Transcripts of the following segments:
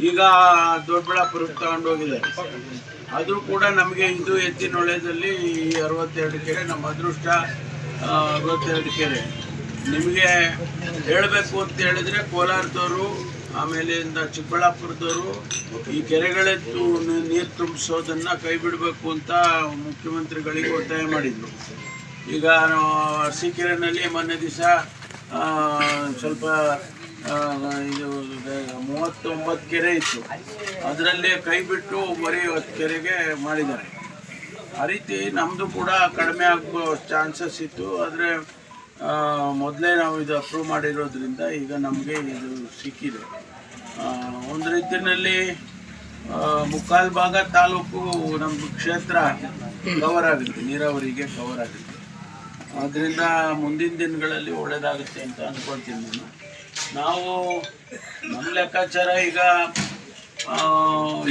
ಈಗ ದೊಡ್ಡಬಳ್ಳಾಪುರಕ್ಕೆ ತಗೊಂಡೋಗಿದ್ದಾರೆ. ಆದರೂ ಕೂಡ ನಮಗೆ ಇದು ಎತ್ತಿನೊಳೆಯಲ್ಲಿ 62 ಕೆರೆ ನಮ್ಮ ಅದೃಷ್ಟ. 62 ಕೆರೆ ನಿಮಗೆ ಹೇಳಬೇಕು ಅಂತ ಹೇಳಿದ್ರೆ ಕೋಲಾರದವರು ಆಮೇಲಿಂದ ಚಿಕ್ಕಬಳ್ಳಾಪುರದವರು ಈ ಕೆರೆಗಳೆತ್ತು ನೀರು ತುಂಬಿಸೋದನ್ನು ಕೈ ಬಿಡಬೇಕು ಅಂತ ಮುಖ್ಯಮಂತ್ರಿಗಳಿಗೆ ಒತ್ತಾಯ ಮಾಡಿದರು. ಈಗ ಅರಸೀಕೆರೆಯಲ್ಲಿ ಮೊನ್ನೆ ದಿವಸ ಸ್ವಲ್ಪ ಇದು 39 ಕೆರೆ ಇತ್ತು, ಅದರಲ್ಲಿ ಕೈ ಬಿಟ್ಟು ಬರೀ 10 ಕೆರೆಗೆ ಮಾಡಿದ್ದಾರೆ. ಆ ರೀತಿ ನಮ್ಮದು ಕೂಡ ಕಡಿಮೆ ಆಗೋ ಚಾನ್ಸಸ್ ಇತ್ತು. ಆದರೆ ಮೊದಲೇ ನಾವು ಇದು ಅಪ್ರೂವ್ ಮಾಡಿರೋದ್ರಿಂದ ಈಗ ನಮಗೆ ಇದು ಸಿಕ್ಕಿದೆ. ಒಂದು ರೀತಿಯಲ್ಲಿ 3/4 ಭಾಗ ತಾಲೂಕು ನಮ್ಮ ಕ್ಷೇತ್ರ ಕವರ್ ಆಗುತ್ತೆ, ನೀರಾವರಿಗೆ ಕವರ್ ಆಗುತ್ತೆ. ಆದ್ದರಿಂದ ಮುಂದಿನ ದಿನಗಳಲ್ಲಿ ಒಳ್ಳೆಯದಾಗುತ್ತೆ ಅಂತ ಅಂದ್ಕೊಳ್ತೀನಿ ನಾನು. ನಾವು ನಮ್ಮ ಲೆಕ್ಕಾಚಾರ ಈಗ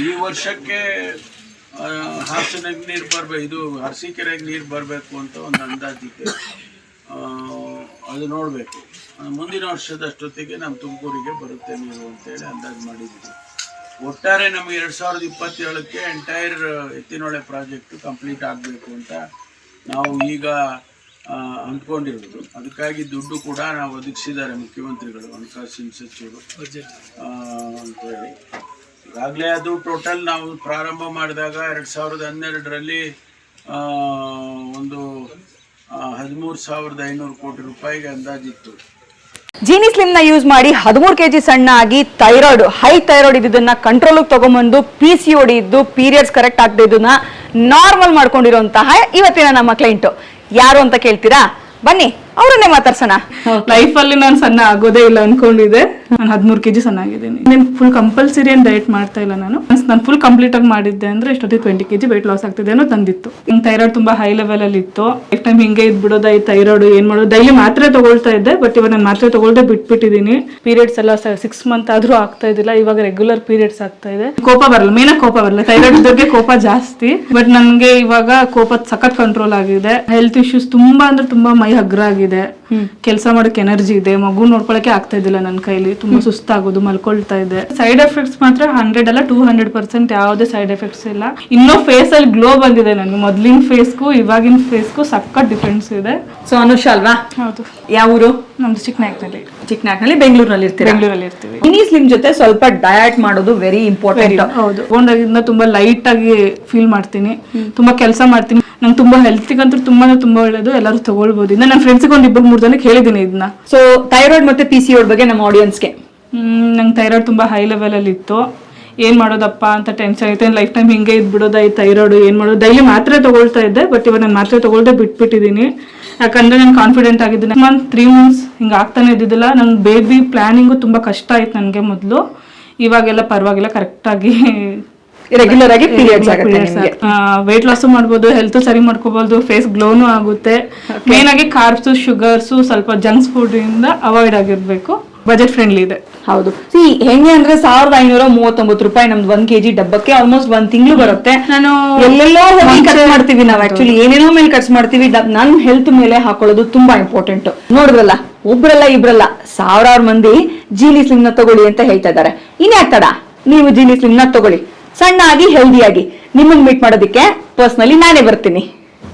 ಈ ವರ್ಷಕ್ಕೆ ಹಾಸನಕ್ಕೆ ನೀರು ಬರಬೇಕು, ಇದು ಅರಸೀಕೆರೆಗೆ ನೀರು ಬರಬೇಕು ಅಂತ ಒಂದು ಅಂದಾಜಿಗೆ ಅದು ನೋಡಬೇಕು. ಮುಂದಿನ ವರ್ಷದಷ್ಟೊತ್ತಿಗೆ ನಮ್ಮ ತುಮಕೂರಿಗೆ ಬರುತ್ತೆ ನೀರು ಅಂತೇಳಿ ಅಂದಾಜು ಮಾಡಿದ್ದೀವಿ. ಒಟ್ಟಾರೆ ನಮಗೆ 2027ಕ್ಕೆ ಎಂಟೈರ್ ಎತ್ತಿನೊಳೆ ಪ್ರಾಜೆಕ್ಟು ಕಂಪ್ಲೀಟ್ ಆಗಬೇಕು ಅಂತ ನಾವು ಈಗ ಅಂದ್ಕೊಂಡಿರೋದು. ಅದಕ್ಕಾಗಿ ದುಡ್ಡು ಕೂಡ ನಾವು ಒದಗಿಸಿದ್ದಾರೆ ಮುಖ್ಯಮಂತ್ರಿಗಳು, ಹಣಕಾಸಿನ ಸಚಿವರು ಅಂತೇಳಿ. ಈಗಾಗಲೇ ಅದು ಟೋಟಲ್ ನಾವು ಪ್ರಾರಂಭ ಮಾಡಿದಾಗ 2012ರಲ್ಲಿ ಒಂದು 13,500 ಕೋಟಿ ರೂಪಾಯಿಗೆ ಅಂದಾಜಿತ್ತು. ಜೀನಿ ಸ್ಲಿಮ್ ನ ಯೂಸ್ ಮಾಡಿ 13 kg ಸಣ್ಣ ಆಗಿ ಥೈರಾಯ್ಡ್ ಹೈ ಥೈರಾಯ್ಡ್ ಇದ್ದನ್ನ ಕಂಟ್ರೋಲ್ ತಗೊಂಡ್ಬಂದು PCOD ಇದ್ದು ಪೀರಿಯಡ್ಸ್ ಕರೆಕ್ಟ್ ಆಗದೆ ಇದನ್ನ ನಾರ್ಮಲ್ ಮಾಡ್ಕೊಂಡಿರುವಂತಹ ಇವತ್ತಿನ ನಮ್ಮ ಕ್ಲೈಂಟ್ ಯಾರು ಅಂತ ಕೇಳ್ತೀರಾ? ಬನ್ನಿ ಅವರನ್ನೇ ಮಾತಾಡ್ಸೋಣ. ಲೈಫ್ ಅಲ್ಲಿ ನಾನು ಸಣ್ಣ ಆಗೋದೇ ಇಲ್ಲ ಅನ್ಕೊಂಡಿದ್ದೆ. ನಾನು 13 kg ಸಣ್ಣ ಆಗಿದ್ದೀನಿ. ನಾನು ಫುಲ್ ಕಂಪಲ್ಸರಿ ಏನ್ ಡಯಟ್ ಮಾಡ್ತಾ ಇಲ್ಲ. ನಾನು ಫುಲ್ ಕಂಪ್ಲೀಟ್ ಆಗಿ ಮಾಡಿದ್ದೆ ಅಂದ್ರೆ ಇಷ್ಟೊತ್ತಿಗೆ 20 kg ವೆಯ್ಟ್ ಲಾಸ್ ಆಗ್ತಿದೆ ಅನ್ನೋ ತಂದಿತ್ತು. ಥೈರಾಯ್ಡ್ ತುಂಬಾ ಹೈ ಲೆವೆಲ್ ಅಲ್ಲಿ ಇತ್ತು. ಲೈಫ್ ಟೈಮ್ ಹಿಂಗೆ ಇದ್ಬಿಡೋದ ಈ ಥೈರಾಯ್ಡ್ ಏನ್ ಮಾಡೋದು. ಡೈಲಿ ಮಾತ್ರೆ ತಗೊಳ್ತಾ ಇದ್ದೆ, ಬಟ್ ಇವಾಗ ನಾನು ಮಾತ್ರೆ ತಗೊಳ್ದೆ ಬಿಟ್ಬಿಟ್ಟಿದೀನಿ. ಪೀರಿಯಡ್ಸ್ ಎಲ್ಲ 6 ಮಂತ್ ಆದ್ರೂ ಆಗ್ತಾ ಇದ್ದಿಲ್ಲ, ಇವಾಗ ರೆಗ್ಯುಲರ್ ಪೀರಿಯಡ್ಸ್ ಆಗ್ತಾ ಇದೆ. ಕೋಪ ಬರಲ್ಲ, ಮೇನ ಕೋಪ ಬರಲ್ಲ. ಥೈರಾಯ್ಡ್ ಇದ್ದವ್ರಿಗೆ ಕೋಪ ಜಾಸ್ತಿ, ಬಟ್ ನನ್ಗೆ ಇವಾಗ ಕೋಪ ಸಖತ್ ಕಂಟ್ರೋಲ್ ಆಗಿದೆ. ಹೆಲ್ತ್ ಇಶ್ಯೂಸ್ ತುಂಬಾ ಅಂದ್ರೆ ತುಂಬಾ ಮೈ ಹಗ್ರ ಆಗಿದೆ. ಕೆಲಸ ಮಾಡಕ್ಕೆ ಎನರ್ಜಿ ಇದೆ, ಮಗು ನೋಡ್ಕೊಳಕ್ಕೆ ಆಗ್ತಾ ಇದ್ದಿಲ್ಲ ನನ್ನ ಕೈಲಿ. ತುಂಬಾ ಸುಸ್ತಾಗೋದು, ಮಲ್ಕೊಳ್ತಾ ಇದೆ. ಸೈಡ್ ಎಫೆಕ್ಟ್ಸ್ ಮಾತ್ರ 100 ಅಲ್ಲ 200% ಯಾವುದೇ ಸೈಡ್ ಎಫೆಕ್ಟ್ಸ್ ಇಲ್ಲ. ಇನ್ನೂ ಫೇಸ್ ಅಲ್ಲಿ ಗ್ಲೋ ಬಂದಿದೆ ನನಗೆ. ಮೊದ್ಲಿನ ಫೇಸ್ಗೂ ಇವಾಗಿನ ಫೇಸ್ಗೂ ಸಖತ್ ಡಿಫ್ರೆನ್ಸ್ ಇದೆ. ಸೊ ಅನುಷಾ ಅಲ್ವಾ? ಹೌದು. ಯಾವ ಊರು? ನಮ್ದು ಚಿಕ್ಕನಾಯಕನಹಳ್ಳಿ. ಬೆಂಗಳೂರಲ್ಲಿ ಇರ್ತೀವಿ. ಜೀನಿ ಸ್ಲಿಮ್ ಜೊತೆ ಸ್ವಲ್ಪ ಡಯಟ್ ಮಾಡೋದು ವೆರಿ ಇಂಪಾರ್ಟೆಂಟ್. ಹೌದು. ತಗೊಂಡಾಗಿಂದ ತುಂಬಾ ಲೈಟ್ ಆಗಿ ಫೀಲ್ ಮಾಡ್ತೀನಿ, ತುಂಬಾ ಕೆಲಸ ಮಾಡ್ತೀನಿ. ನಂಗೆ ತುಂಬಾ ಹೆಲ್ತಿಗಂತೂ ತುಂಬಾ ಒಳ್ಳೇದು, ಎಲ್ಲರೂ ತಗೊಳ್ಬೋದು. ಇನ್ನು ನನ್ನ ಫ್ರೆಂಡ್ಸಿಗೆ ಒಂದು 2-3 ಜನಕ್ಕೆ ಹೇಳಿದ್ದೀನಿ ಇದನ್ನ. ಸೊ ಥೈರಾಯ್ಡ್ ಮತ್ತೆ PCOD ಬಗ್ಗೆ ನಮ್ಮ ಆಡಿಯನ್ಸ್ಗೆ. ನಂಗೆ ಥೈರಾಯ್ಡ್ ತುಂಬಾ ಹೈ ಲೆವೆಲಲ್ಲಿ ಇತ್ತು. ಏನ್ ಮಾಡೋದಪ್ಪ ಅಂತ ಟೆನ್ಷನ್ ಐತೆ, ಲೈಫ್ ಟೈಮ್ ಹಿಂಗೆ ಇದ್ಬಿಡೋದ ಈ ಥೈರಾಯ್ಡ್, ಏನ್ ಮಾಡೋದು. ಡೈಲಿ ಮಾತ್ರೆ ತಗೊಳ್ತಾ ಇದ್ದೆ, ಬಟ್ ಇವಾಗ ನಾನು ಮಾತ್ರೆ ತಗೊಳ್ದೆ ಬಿಟ್ಬಿಟ್ಟಿದ್ದೀನಿ. ಯಾಕಂದ್ರೆ ನಾನು ಕಾನ್ಫಿಡೆಂಟ್ ಆಗಿದ್ದೀನಿ. 3 months ಹಿಂಗೆ ಆಗ್ತಾನೆ ಇದ್ದಿದ್ದಿಲ್ಲ. ನಂಗೆ ಬೇಬಿ ಪ್ಲಾನಿಂಗು ತುಂಬಾ ಕಷ್ಟ ಆಯ್ತು ನನಗೆ ಮೊದಲು. ಇವಾಗೆಲ್ಲ ಪರವಾಗಿಲ್ಲ, ಕರೆಕ್ಟಾಗಿ ರೆಗ್ಯುಲರ್ ಆಗಿ ಪೀರಿಯಡ್ಸ್ ಆಗುತ್ತೆ. ವೆಯ್ಟ್ ಲಾಸ್ ಮಾಡ್ಬೋದು, ಹೆಲ್ತ್ ಸರಿ ಮಾಡ್ಕೋಬಹುದು, ಫೇಸ್ ಗ್ಲೋನು ಆಗುತ್ತೆ. ಮೇನ್ ಆಗಿ ಕಾರ್ಬ್ಸ್, ಶುಗರ್ಸ್, ಸ್ವಲ್ಪ ಜಂಕ್ಸ್ ಫುಡ್ ಇಂದ ಅವಾಯ್ಡ್ ಆಗಿರ್ಬೇಕು. ಬಜೆಟ್ ಫ್ರೆಂಡ್ಲಿ ಇದೆ. ಹೌದು. ಹೆಂಗೆ ಅಂದ್ರೆ 1539 ರೂಪಾಯಿ ನಮ್ದು 1 kg ಡಬ್ಬಕ್ಕೆ ಆಲ್ಮೋಸ್ಟ್ 1 ತಿಂಗಳು ಬರುತ್ತೆ. ನಾನು ಎಲ್ಲೆಲ್ಲೋ ಹೋಗಿ ಖರ್ಚು ಮಾಡ್ತೀವಿ ನಾವು, ಆಕ್ಚುಲಿ ಏನೇನೋ ಮೇಲೆ ಖರ್ಚು ಮಾಡ್ತೀವಿ. ನನ್ ಹೆಲ್ತ್ ಮೇಲೆ ಹಾಕೊಳ್ಳೋದು ತುಂಬಾ ಇಂಪಾರ್ಟೆಂಟ್. ನೋಡಿದ್ರಲ್ಲ, ಒಬ್ರಲ್ಲ ಇಬ್ರಲ್ಲ, ಸಾವಿರಾರು ಮಂದಿ ಜೀನಿ ಸ್ಲಿಮ್ ನ ತಗೊಳ್ಳಿ ಅಂತ ಹೇಳ್ತಾ ಇದ್ದಾರೆ. ಇನ್ಯಾಕ್ ತಡ, ನೀವು ಜೀನಿ ಸ್ಲಿಮ್ ನ ತಗೊಳ್ಳಿ, ಸಣ್ಣ ಆಗಿ ಹೆಲ್ದಿ ಆಗಿ. ನಿಮ್ಮನ್ನ ಮೀಟ್ ಮಾಡೋದಕ್ಕೆ ಪರ್ಸನಲಿ ನಾನೇ ಬರ್ತೀನಿ.